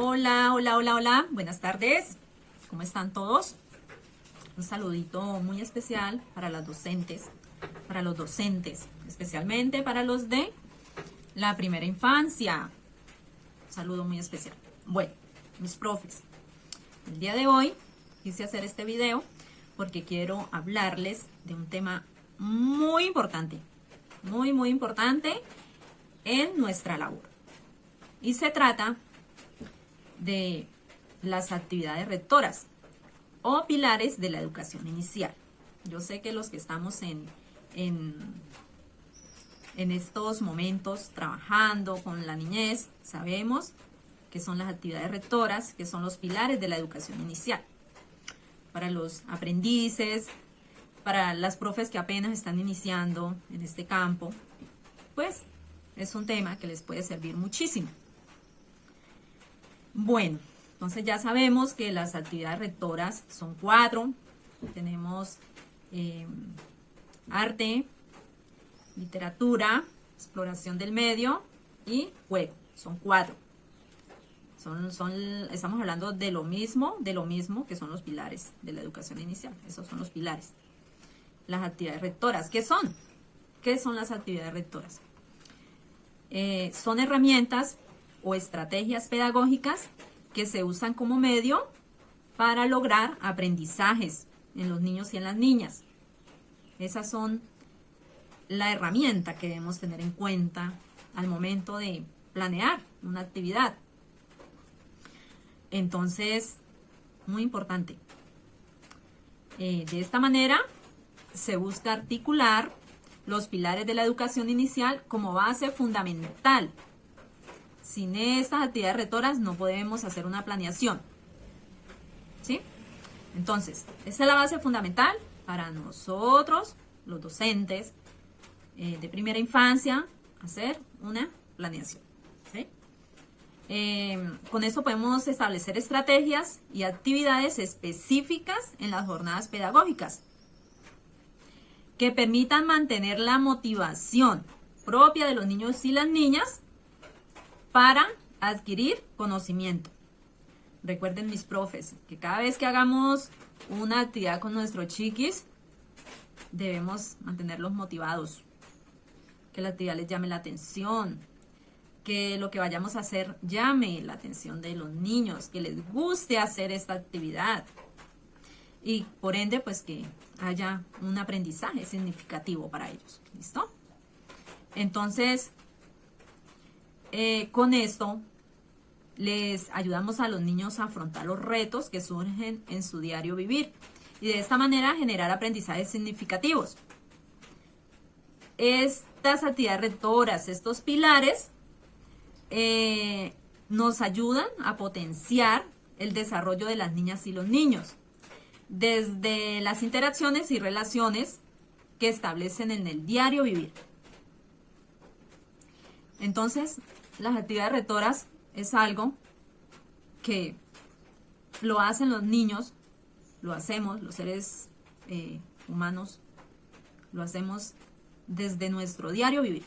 Hola, hola, hola, hola. Buenas tardes. ¿Cómo están todos? Un saludito muy especial para las docentes, para los docentes, especialmente para los de la primera infancia. Un saludo muy especial. Bueno, mis profes, el día de hoy quise hacer este video porque quiero hablarles de un tema muy importante, muy importante en nuestra labor. Y se trata de las actividades rectoras o pilares de la educación inicial. Yo sé que los que estamos en estos momentos trabajando con la niñez, sabemos que son las actividades rectoras, que son los pilares de la educación inicial. Para los aprendices, para las profes que apenas están iniciando en este campo, pues es un tema que les puede servir muchísimo. Bueno, entonces ya sabemos que las actividades rectoras son 4. Tenemos arte, literatura, exploración del medio y juego. Son 4. Estamos hablando de lo mismo que son los pilares de la educación inicial. Esos son los pilares. Las actividades rectoras, ¿qué son? ¿Qué son las actividades rectoras? Son herramientas o estrategias pedagógicas que se usan como medio para lograr aprendizajes en los niños y en las niñas. Esas son la herramienta que debemos tener en cuenta al momento de planear una actividad. Entonces, muy importante. De esta manera se busca articular los pilares de la educación inicial como base fundamental. Sin estas actividades rectoras no podemos hacer una planeación. ¿Sí? Entonces, esta es la base fundamental para nosotros, los docentes de primera infancia, hacer una planeación. ¿Sí? Con eso podemos establecer estrategias y actividades específicas en las jornadas pedagógicas que permitan mantener la motivación propia de los niños y las niñas para adquirir conocimiento. Recuerden, mis profes, que cada vez que hagamos una actividad con nuestros chiquis, debemos mantenerlos motivados, que la actividad les llame la atención, que lo que vayamos a hacer llame la atención de los niños, que les guste hacer esta actividad y por ende pues que haya un aprendizaje significativo para ellos. ¿Listo? Entonces, con esto les ayudamos a los niños a afrontar los retos que surgen en su diario vivir y de esta manera generar aprendizajes significativos. Estas actividades rectoras, estos pilares, nos ayudan a potenciar el desarrollo de las niñas y los niños, desde las interacciones y relaciones que establecen en el diario vivir. Entonces, las actividades rectoras es algo que lo hacen los niños, lo hacemos los seres humanos, lo hacemos desde nuestro diario vivir.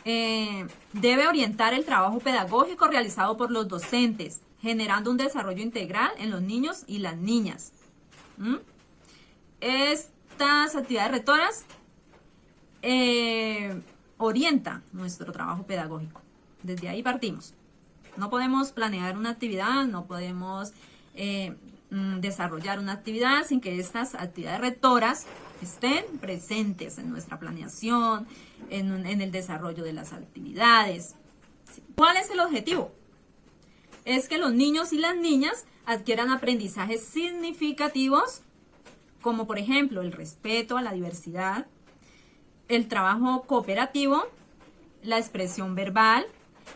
Debe orientar el trabajo pedagógico realizado por los docentes, generando un desarrollo integral en los niños y las niñas. Estas actividades rectoras orienta nuestro trabajo pedagógico. Desde ahí partimos. No podemos planear una actividad, no podemos desarrollar una actividad sin que estas actividades rectoras estén presentes en nuestra planeación, en el desarrollo de las actividades. ¿Cuál es el objetivo? Es que los niños y las niñas adquieran aprendizajes significativos, como por ejemplo el respeto a la diversidad, el trabajo cooperativo, la expresión verbal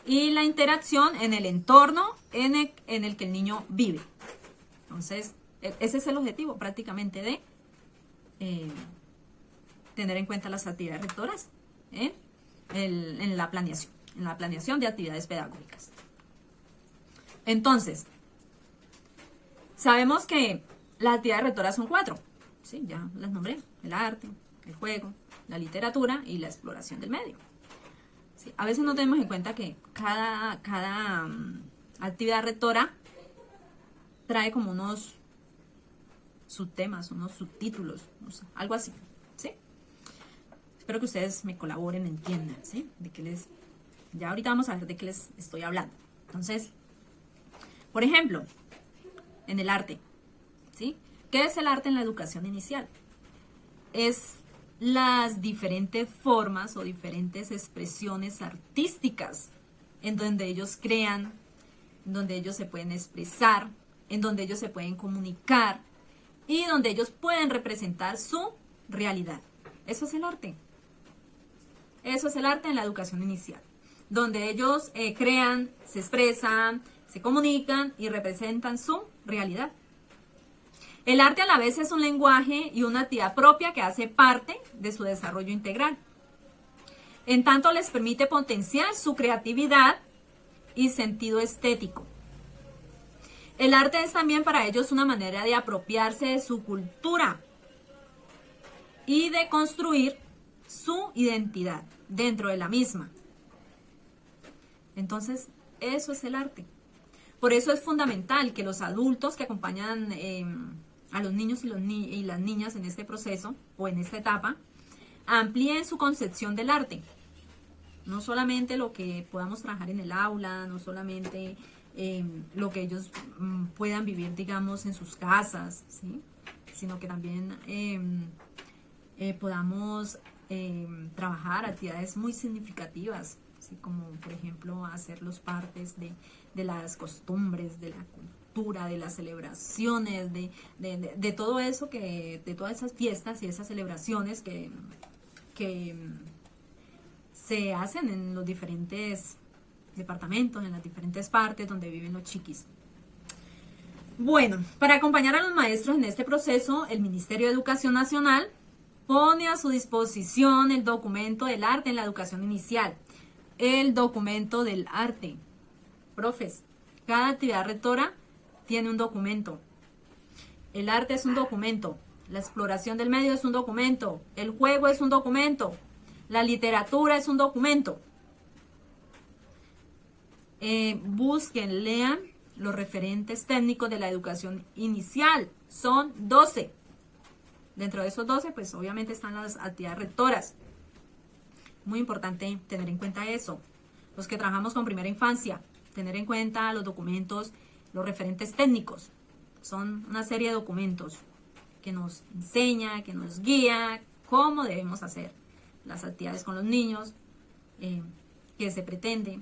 y la interacción en el entorno en el que el niño vive. Entonces, ese es el objetivo prácticamente de tener en cuenta las actividades rectoras en la planeación de actividades pedagógicas. Entonces, sabemos que las actividades rectoras son 4. Sí, ya las nombré: el arte, el juego, la literatura y la exploración del medio. ¿sí? A veces no tenemos en cuenta que cada actividad rectora trae como unos subtemas, unos subtítulos, no sé, algo así, ¿sí? Espero que ustedes me colaboren, entiendan, ¿sí? Ya ahorita vamos a ver de qué les estoy hablando. Entonces, por ejemplo, en el arte, ¿sí? ¿Qué es el arte en la educación inicial? Es las diferentes formas o diferentes expresiones artísticas en donde ellos crean, en donde ellos se pueden expresar, en donde ellos se pueden comunicar y donde ellos pueden representar su realidad. Eso es el arte. Eso es el arte en la educación inicial, donde ellos crean, se expresan, se comunican y representan su realidad. El arte a la vez es un lenguaje y una actividad propia que hace parte de su desarrollo integral. En tanto les permite potenciar su creatividad y sentido estético. El arte es también para ellos una manera de apropiarse de su cultura y de construir su identidad dentro de la misma. Entonces, eso es el arte. Por eso es fundamental que los adultos que acompañan a los niños y las niñas en este proceso o en esta etapa amplíen su concepción del arte. No solamente lo que podamos trabajar en el aula, no solamente lo que ellos puedan vivir, digamos, en sus casas, ¿sí? Sino que también podamos trabajar actividades muy significativas, ¿sí? Como por ejemplo hacerlos partes de las costumbres, de la cultura, de las celebraciones, de todo eso, de todas esas fiestas y esas celebraciones que se hacen en los diferentes departamentos, en las diferentes partes donde viven los chiquis. Bueno, para acompañar a los maestros en este proceso, el Ministerio de Educación Nacional pone a su disposición el documento del arte en la educación inicial. El documento del arte. Profes, cada actividad rectora tiene un documento. El arte es un documento. La exploración del medio es un documento. El juego es un documento. La literatura es un documento. Busquen, lean los referentes técnicos de la educación inicial. Son 12. Dentro de esos 12, pues obviamente están las actividades rectoras. Muy importante tener en cuenta eso. Los que trabajamos con primera infancia, tener en cuenta los documentos, los referentes técnicos. Son una serie de documentos que nos enseña, que nos guía cómo debemos hacer las actividades con los niños, qué se pretende,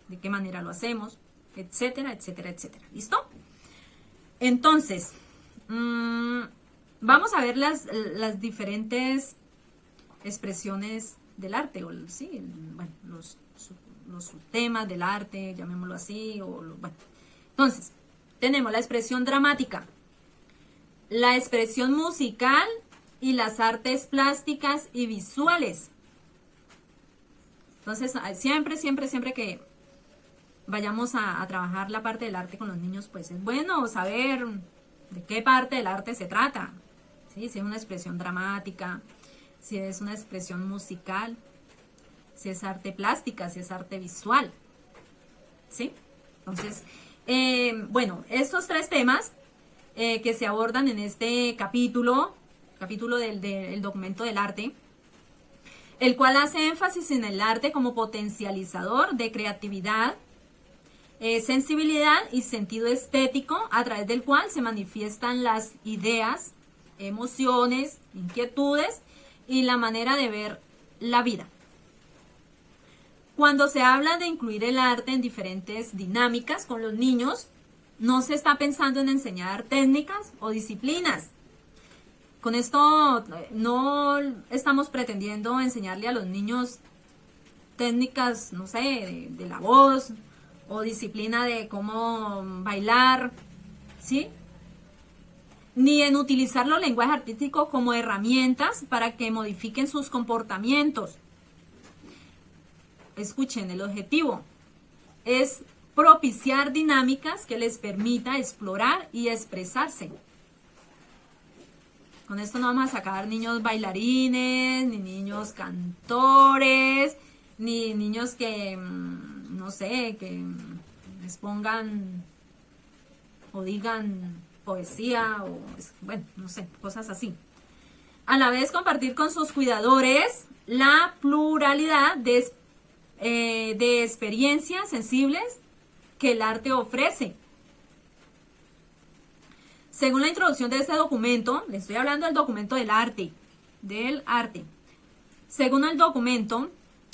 de qué manera lo hacemos, etcétera, etcétera, etcétera. ¿Listo? Entonces, vamos a ver las diferentes expresiones del arte, o sí, bueno, los temas del arte, llamémoslo así, bueno. Entonces, tenemos la expresión dramática, la expresión musical y las artes plásticas y visuales. Entonces, siempre que vayamos a trabajar la parte del arte con los niños, pues es bueno saber de qué parte del arte se trata, ¿sí? Si es una expresión dramática, si es una expresión musical, si es arte plástica, si es arte visual, ¿sí? Entonces, bueno, estos 3 temas que se abordan en este capítulo del documento del arte, el cual hace énfasis en el arte como potencializador de creatividad, sensibilidad y sentido estético, a través del cual se manifiestan las ideas, emociones, inquietudes y la manera de ver la vida. Cuando se habla de incluir el arte en diferentes dinámicas con los niños, no se está pensando en enseñar técnicas o disciplinas. Con esto no estamos pretendiendo enseñarle a los niños técnicas, no sé, de la voz o disciplina de cómo bailar, ¿sí? Ni en utilizar los lenguajes artísticos como herramientas para que modifiquen sus comportamientos. Escuchen, el objetivo es propiciar dinámicas que les permita explorar y expresarse. Con esto no vamos a sacar niños bailarines, ni niños cantores, ni niños que, no sé, que expongan o digan poesía o, bueno, no sé, cosas así. A la vez compartir con sus cuidadores la pluralidad de experiencias sensibles que el arte ofrece. Según la introducción de este documento, le estoy hablando del documento del arte. Según el documento,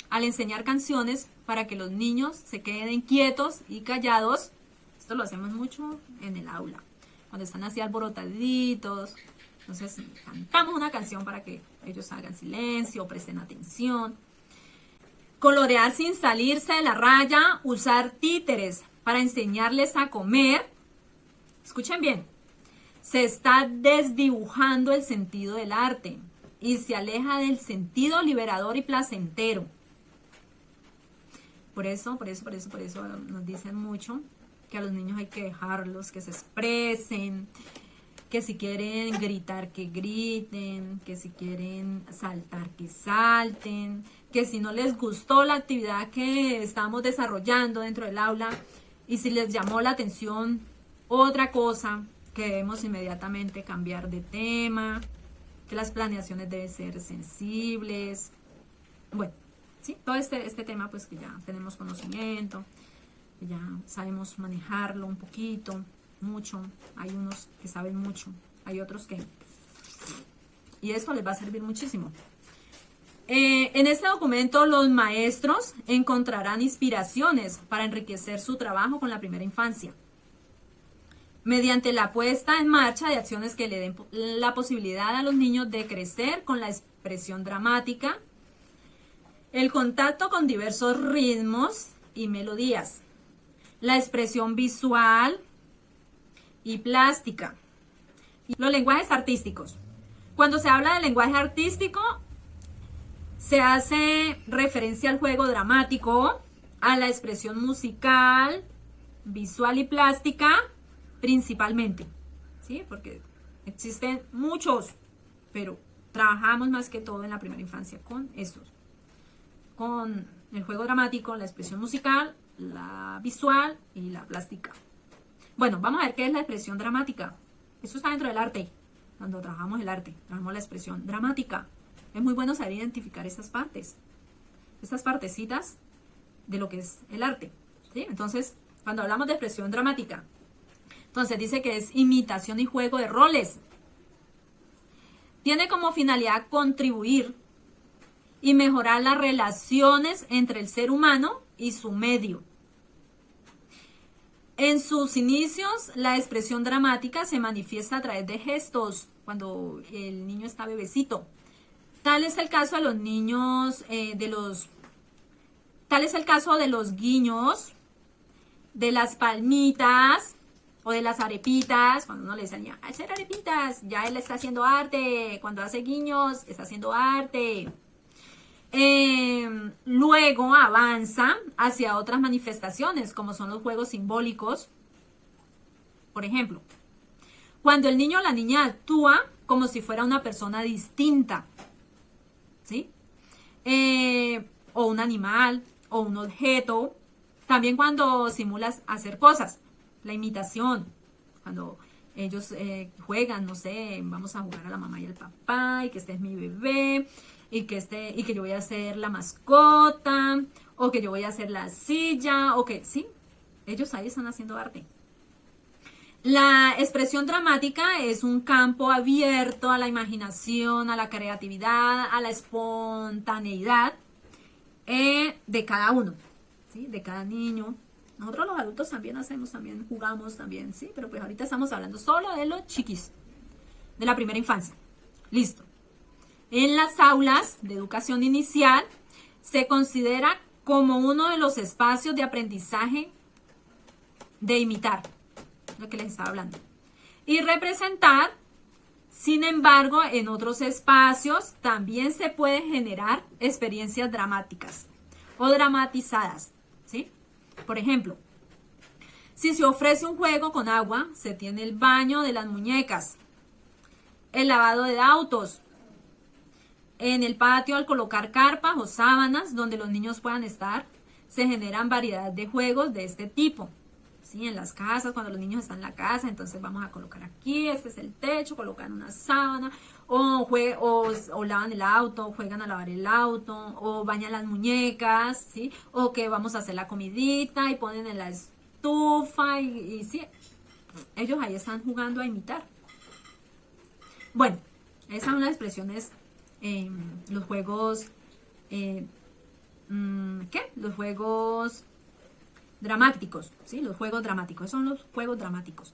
al enseñar canciones para que los niños se queden quietos y callados, esto lo hacemos mucho en el aula, cuando están así alborotaditos, entonces cantamos una canción para que ellos hagan silencio, presten atención. Colorear sin salirse de la raya, usar títeres para enseñarles a comer. Escuchen bien, se está desdibujando el sentido del arte y se aleja del sentido liberador y placentero. Por eso nos dicen mucho que a los niños hay que dejarlos que se expresen, que si quieren gritar, que griten, que si quieren saltar, que salten, que si no les gustó la actividad que estamos desarrollando dentro del aula y si les llamó la atención otra cosa, que debemos inmediatamente cambiar de tema, que las planeaciones deben ser sensibles. Bueno, sí, todo este tema pues que ya tenemos conocimiento, que ya sabemos manejarlo un poquito, mucho. Hay unos que saben mucho, hay otros que... Y esto les va a servir muchísimo. En este documento los maestros encontrarán inspiraciones para enriquecer su trabajo con la primera infancia, mediante la puesta en marcha de acciones que le den la posibilidad a los niños de crecer con la expresión dramática, el contacto con diversos ritmos y melodías, la expresión visual y plástica, y los lenguajes artísticos. Cuando se habla de lenguaje artístico, se hace referencia al juego dramático, a la expresión musical, visual y plástica, principalmente, ¿sí? Porque existen muchos, pero trabajamos más que todo en la primera infancia con estos, con el juego dramático, la expresión musical, la visual y la plástica. Bueno, vamos a ver qué es la expresión dramática. Eso está dentro del arte. Cuando trabajamos el arte, trabajamos la expresión dramática. Es muy bueno saber identificar estas partes, estas partecitas de lo que es el arte, ¿sí? Entonces, cuando hablamos de expresión dramática, entonces dice que es imitación y juego de roles. Tiene como finalidad contribuir y mejorar las relaciones entre el ser humano y su medio. En sus inicios, la expresión dramática se manifiesta a través de gestos, cuando el niño está bebecito. Tal es el caso de los niños, tal es el caso de los guiños, de las palmitas o de las arepitas. Cuando uno le enseña a hacer arepitas, ya él está haciendo arte. Cuando hace guiños, está haciendo arte. Luego avanza hacia otras manifestaciones, como son los juegos simbólicos. Por ejemplo, cuando el niño o la niña actúa como si fuera una persona distinta, ¿sí? O un animal, o un objeto. También cuando simulas hacer cosas, la imitación, cuando ellos juegan, no sé, vamos a jugar a la mamá y al papá, y que este es mi bebé, y que yo voy a ser la mascota, o que yo voy a hacer la silla, o que, sí, ellos ahí están haciendo arte. La expresión dramática es un campo abierto a la imaginación, a la creatividad, a la espontaneidad de cada uno, ¿sí? De cada niño. Nosotros los adultos también hacemos, también jugamos, también, ¿sí? Pero pues ahorita estamos hablando solo de los chiquis, de la primera infancia. Listo. En las aulas de educación inicial se considera como uno de los espacios de aprendizaje de imitar, lo que les estaba hablando, y representar. Sin embargo, en otros espacios también se puede generar experiencias dramáticas o dramatizadas, ¿sí? Por ejemplo, si se ofrece un juego con agua, se tiene el baño de las muñecas, el lavado de autos, En el patio, al colocar carpas o sábanas donde los niños puedan estar, se generan variedad de juegos de este tipo. ¿Sí? En las casas, cuando los niños están en la casa, entonces vamos a colocar aquí, este es el techo, colocan una sábana, o lavan el auto, juegan a lavar el auto, o bañan las muñecas, ¿sí? O que vamos a hacer la comidita y ponen en la estufa, y sí, ellos ahí están jugando a imitar. Bueno, esas son las expresiones, los juegos, Los juegos dramáticos, ¿sí? Los juegos dramáticos, esos son los juegos dramáticos.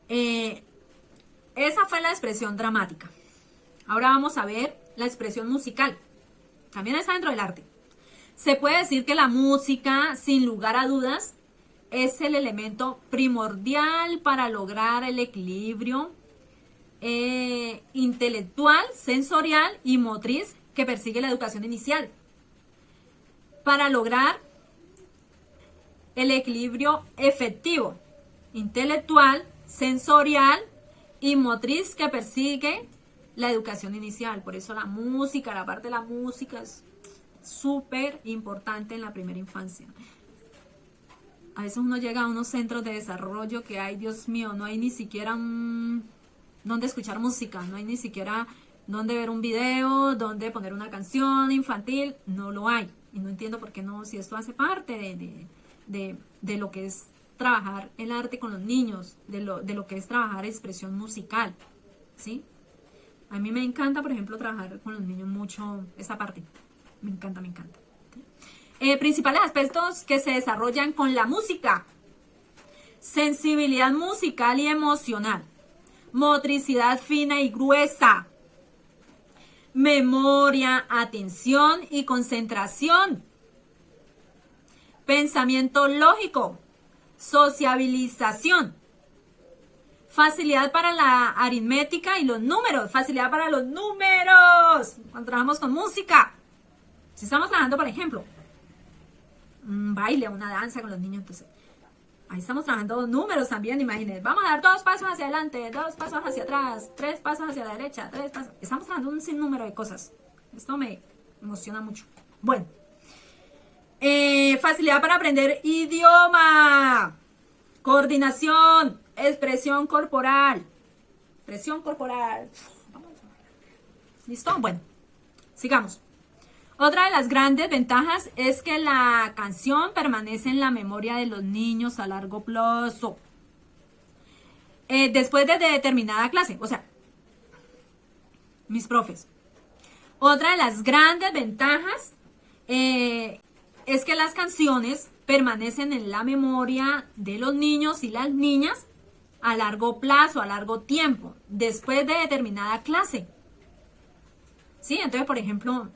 Esa fue la expresión dramática. Ahora vamos a ver la expresión musical. También está dentro del arte. Se puede decir que la música, sin lugar a dudas, es el elemento primordial para lograr el equilibrio intelectual, sensorial y motriz que persigue la educación inicial. Para lograr el equilibrio efectivo, intelectual, sensorial y motriz que persigue la educación inicial. Por eso la música, la parte de la música es súper importante en la primera infancia. A veces uno llega a unos centros de desarrollo que hay, Dios mío, no hay ni siquiera donde escuchar música, no hay ni siquiera donde ver un video, donde poner una canción infantil, no lo hay. Y no entiendo por qué no, si esto hace parte de lo que es trabajar el arte con los niños, de lo que es trabajar expresión musical, ¿sí? A mí me encanta, por ejemplo, trabajar con los niños mucho esa parte. Me encanta, me encanta. Principales aspectos que se desarrollan con la música: sensibilidad musical y emocional, motricidad fina y gruesa, memoria, atención y concentración, pensamiento lógico, sociabilización, facilidad para la aritmética y los números, facilidad para los números cuando trabajamos con música. Si estamos trabajando, por ejemplo, un baile, una danza con los niños, entonces ahí estamos trabajando números también, imagínense. Vamos a dar 2 pasos hacia adelante, 2 pasos hacia atrás, 3 pasos hacia la derecha, 3 pasos. Estamos trabajando un sinnúmero de cosas. Esto me emociona mucho. Bueno, facilidad para aprender idioma, coordinación, expresión corporal. Expresión corporal. ¿Listo? Bueno, sigamos. Otra de las grandes ventajas es que la canción permanece en la memoria de los niños a largo plazo. Después de determinada clase, o sea, mis profes. Otra de las grandes ventajas es que las canciones permanecen en la memoria de los niños y las niñas a largo plazo, a largo tiempo, después de determinada clase. ¿Sí? Entonces, por ejemplo,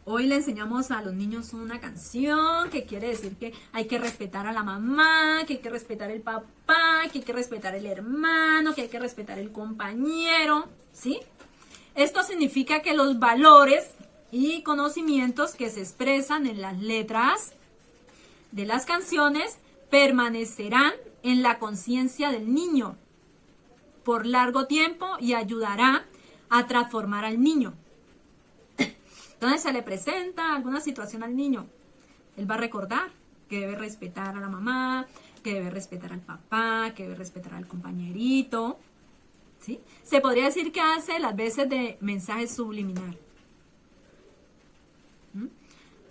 hoy le enseñamos a los niños una canción que quiere decir que hay que respetar a la mamá, que hay que respetar el papá, que hay que respetar el hermano, que hay que respetar el compañero, ¿sí? Esto significa que los valores y conocimientos que se expresan en las letras de las canciones permanecerán en la conciencia del niño por largo tiempo y ayudará a transformar al niño. Entonces se le presenta alguna situación al niño, él va a recordar que debe respetar a la mamá, que debe respetar al papá, que debe respetar al compañerito, ¿sí? Se podría decir que hace las veces de mensaje subliminal.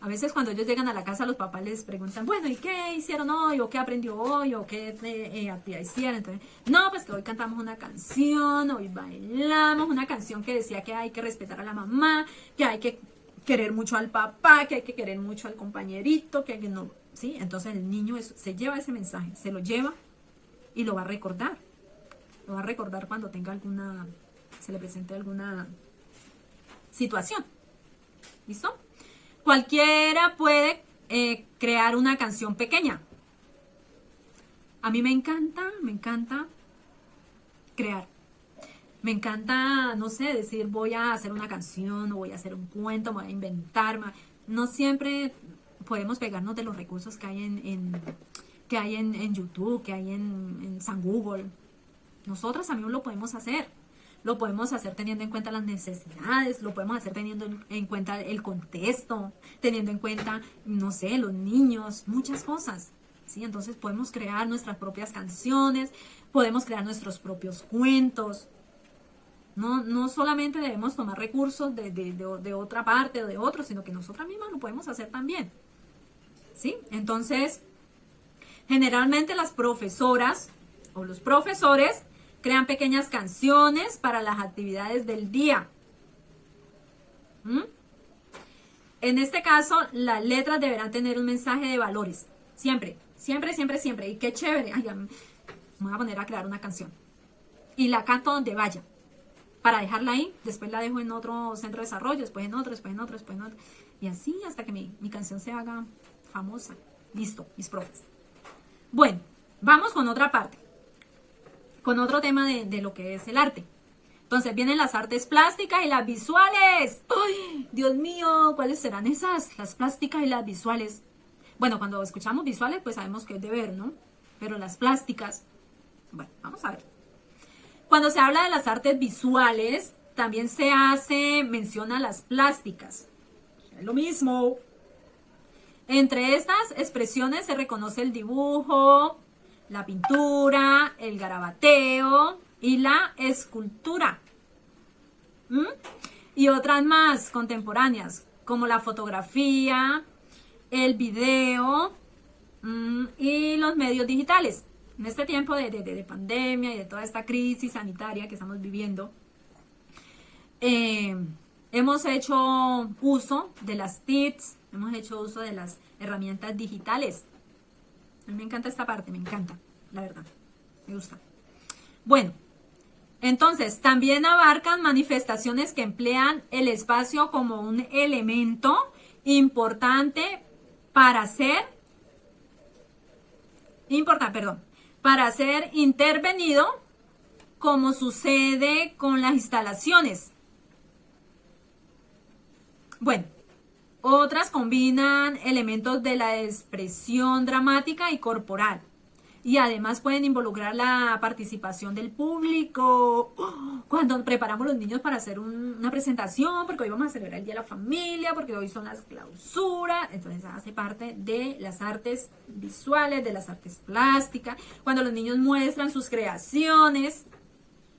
A veces cuando ellos llegan a la casa, los papás les preguntan, bueno, ¿y qué hicieron hoy? ¿O qué aprendió hoy? ¿O qué actividad hicieron? Entonces, no, pues que hoy cantamos una canción, hoy bailamos una canción que decía que hay que respetar a la mamá, que hay que querer mucho al papá, que hay que querer mucho al compañerito, que hay que no, ¿sí? Entonces el niño se lleva ese mensaje, se lo lleva y lo va a recordar. Lo va a recordar cuando tenga se le presente alguna situación. ¿Listo? Cualquiera puede crear una canción pequeña. A mí me encanta crear. Me encanta, no sé, decir voy a hacer una canción o voy a hacer un cuento, voy a inventar. No siempre podemos pegarnos de los recursos que hay en YouTube, que hay en San Google. Nosotras también lo podemos hacer. lo podemos hacer teniendo en cuenta las necesidades, lo podemos hacer teniendo en cuenta el contexto, teniendo en cuenta, no sé, los niños, muchas cosas. ¿Sí? Entonces podemos crear nuestras propias canciones, podemos crear nuestros propios cuentos. No solamente debemos tomar recursos de otra parte o de otro, sino que nosotras mismas lo podemos hacer también. ¿Sí? Entonces, generalmente las profesoras o los profesores crean pequeñas canciones para las actividades del día. En este caso, las letras deberán tener un mensaje de valores. Siempre, siempre, siempre, siempre. Y qué chévere. Ay, ya me voy a poner a crear una canción. Y la canto donde vaya. Para dejarla ahí, después la dejo en otro centro de desarrollo, después en otro, después en otro, después en otro. Y así hasta que mi canción se haga famosa. Listo, mis profes. Bueno, vamos con otra parte. Con otro tema de lo que es el arte. Entonces vienen las artes plásticas y las visuales. ¡Ay, Dios mío! ¿Cuáles serán esas? Las plásticas y las visuales. Bueno, cuando escuchamos visuales, pues sabemos que es de ver, ¿no? Pero las plásticas, bueno, vamos a ver. Cuando se habla de las artes visuales, también se hace mención a las plásticas. Es lo mismo. Entre estas expresiones se reconoce el dibujo, la pintura, el garabateo y la escultura. Y otras más contemporáneas, como la fotografía, el video y los medios digitales. En este tiempo de pandemia y de toda esta crisis sanitaria que estamos viviendo, hemos hecho uso de las TICs, hemos hecho uso de las herramientas digitales. A mí me encanta esta parte, me encanta, la verdad, me gusta. Bueno, entonces también abarcan manifestaciones que emplean el espacio como un elemento importante para ser intervenido, como sucede con las instalaciones. Bueno, otras combinan elementos de la expresión dramática y corporal. Y además pueden involucrar la participación del público. Cuando preparamos a los niños para hacer una presentación, porque hoy vamos a celebrar el Día de la Familia, porque hoy son las clausuras, entonces hace parte de las artes visuales, de las artes plásticas. Cuando los niños muestran sus creaciones,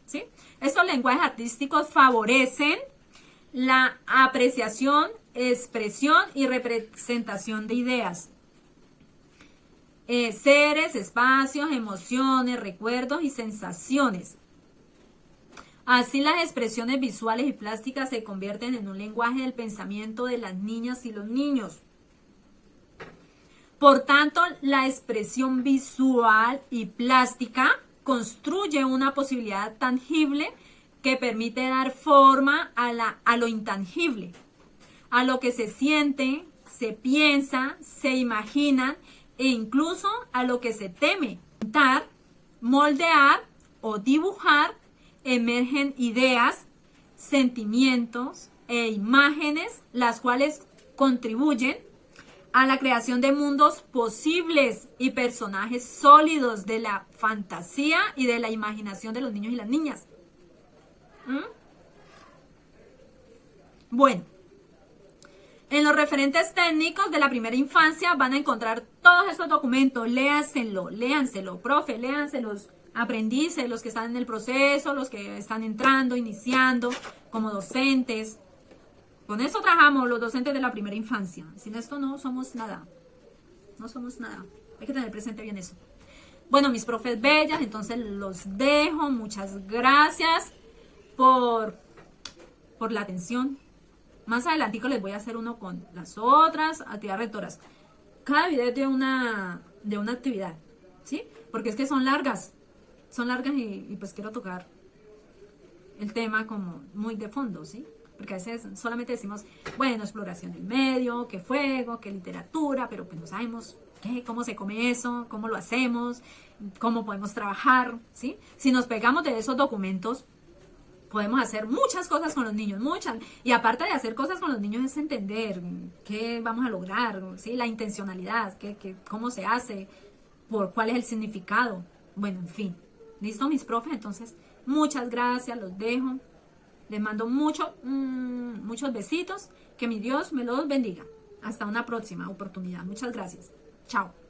¿sí? Estos lenguajes artísticos favorecen la apreciación, expresión y representación de ideas. Seres, espacios, emociones, recuerdos y sensaciones. Así las expresiones visuales y plásticas se convierten en un lenguaje del pensamiento de las niñas y los niños. Por tanto, la expresión visual y plástica construye una posibilidad tangible que permite dar forma a lo intangible, a lo que se siente, se piensa, se imagina, e incluso a lo que se teme. Pintar, moldear o dibujar emergen ideas, sentimientos e imágenes, las cuales contribuyen a la creación de mundos posibles y personajes sólidos de la fantasía y de la imaginación de los niños y las niñas. Bueno. En los referentes técnicos de la primera infancia van a encontrar todos estos documentos. Léanselo, profe, léanselos, aprendices, los que están en el proceso, los que están entrando, iniciando, como docentes. Con eso trabajamos los docentes de la primera infancia. Sin esto no somos nada. No somos nada. Hay que tener presente bien eso. Bueno, mis profes bellas, entonces los dejo. Muchas gracias por la atención. Más adelantico les voy a hacer uno con las otras actividades rectoras. Cada video es de una actividad, ¿sí? Porque es que son largas y pues quiero tocar el tema como muy de fondo, ¿sí? Porque a veces solamente decimos, bueno, exploración del medio, que fuego, que literatura, pero pues no sabemos cómo se come eso, cómo lo hacemos, cómo podemos trabajar, ¿sí? Si nos pegamos de esos documentos, podemos hacer muchas cosas con los niños, muchas. Y aparte de hacer cosas con los niños es entender qué vamos a lograr, ¿sí? La intencionalidad, cómo se hace, cuál es el significado. Bueno, en fin. ¿Listo, mis profes? Entonces, Muchas gracias, los dejo. Les mando muchos besitos. Que mi Dios me los bendiga. Hasta una próxima oportunidad. Muchas gracias. Chao.